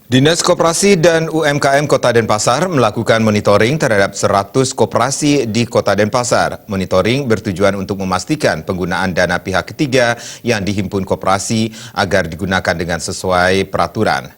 Dinas Koperasi dan UMKM Kota Denpasar melakukan monitoring terhadap 100 koperasi di Kota Denpasar. Monitoring bertujuan untuk memastikan penggunaan dana pihak ketiga yang dihimpun koperasi agar digunakan dengan sesuai peraturan.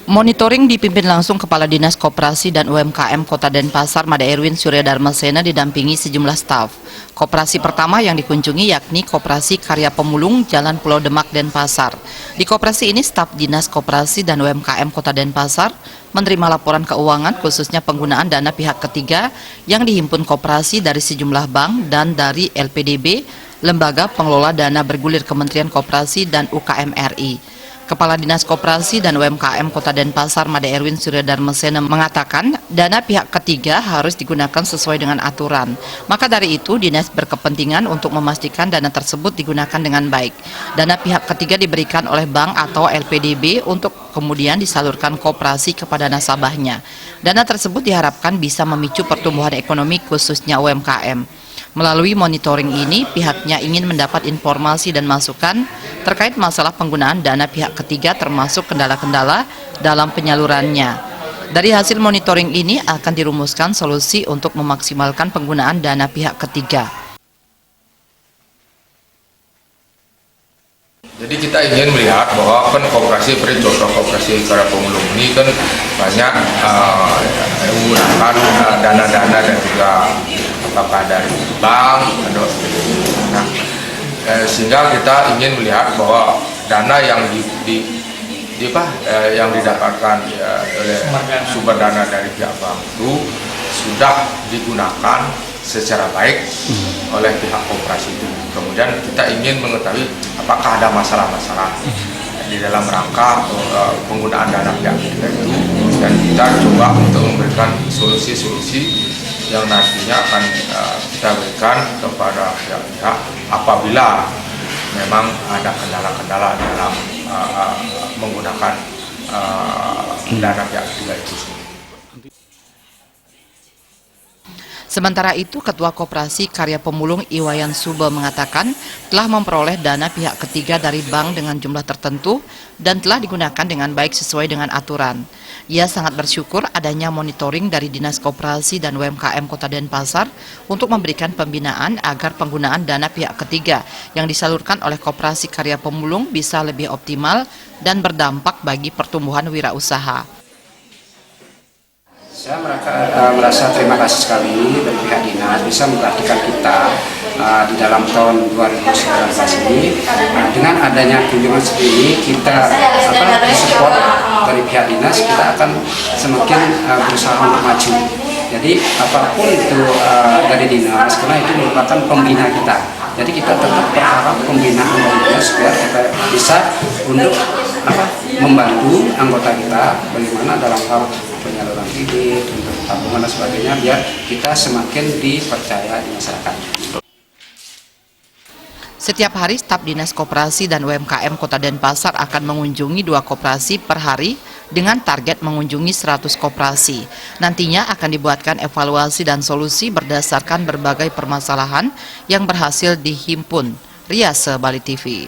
Monitoring dipimpin langsung Kepala Dinas Koperasi dan UMKM Kota Denpasar, Made Erwin Surya Darmasena, didampingi sejumlah staf. Koperasi pertama yang dikunjungi yakni Koperasi Karya Pemulung Jalan Pulau Demak, Denpasar. Di koperasi ini, staf Dinas Koperasi dan UMKM Kota Denpasar menerima laporan keuangan khususnya penggunaan dana pihak ketiga yang dihimpun koperasi dari sejumlah bank dan dari LPDB, Lembaga Pengelola Dana Bergulir Kementerian Koperasi dan UKM RI. Kepala Dinas Koperasi dan UMKM Kota Denpasar, Made Erwin Surya Darmasena, mengatakan dana pihak ketiga harus digunakan sesuai dengan aturan. Maka dari itu, Dinas berkepentingan untuk memastikan dana tersebut digunakan dengan baik. Dana pihak ketiga diberikan oleh bank atau LPDB untuk kemudian disalurkan koperasi kepada nasabahnya. Dana tersebut diharapkan bisa memicu pertumbuhan ekonomi khususnya UMKM. Melalui monitoring ini, pihaknya ingin mendapat informasi dan masukan terkait masalah penggunaan dana pihak ketiga termasuk kendala-kendala dalam penyalurannya. Dari hasil monitoring ini akan dirumuskan solusi untuk memaksimalkan penggunaan dana pihak ketiga. Jadi kita ingin melihat bahwa kan koperasi seperti contoh koperasi Karya Pemulung ini kan banyak menggunakan dana-dana dan juga apakah dari bank atau nah, sehingga kita ingin melihat bahwa dana yang yang didapatkan oleh sumber dana dari pihak bank itu sudah digunakan secara baik oleh pihak koperasi itu. Kemudian kita ingin mengetahui apakah ada masalah-masalah di dalam rangka penggunaan dana pihak ketiga itu, dan kita coba untuk memberikan solusi-solusi yang nantinya akan kita berikan kepada pihak-pihak apabila memang ada kendala-kendala dalam menggunakan dana pihak ketiga itu. Sementara itu, Ketua Koperasi Karya Pemulung Iwayan Sube mengatakan telah memperoleh dana pihak ketiga dari bank dengan jumlah tertentu dan telah digunakan dengan baik sesuai dengan aturan. Ia sangat bersyukur adanya monitoring dari Dinas Koperasi dan UMKM Kota Denpasar untuk memberikan pembinaan agar penggunaan dana pihak ketiga yang disalurkan oleh Koperasi Karya Pemulung bisa lebih optimal dan berdampak bagi pertumbuhan wirausaha. Saya merasa terima kasih sekali dari pihak dinas bisa memperhatikan kita di dalam tahun 2019 ini. Dengan adanya kunjungan seperti ini, kita support dari pihak dinas, kita akan semakin berusaha untuk maju. Jadi apapun itu dari dinas, karena itu merupakan pembina kita. Jadi kita tetap berharap pembinaan dinas supaya kita bisa untuk membantu anggota kita bagaimana dalam hal penyaluran kredit, untuk tabungan dan sebagainya, biar kita semakin dipercaya di masyarakat. Setiap hari, staf Dinas Koperasi dan UMKM Kota Denpasar akan mengunjungi 2 koperasi per hari dengan target mengunjungi 100 koperasi. Nantinya akan dibuatkan evaluasi dan solusi berdasarkan berbagai permasalahan yang berhasil dihimpun. Riase, Bali TV.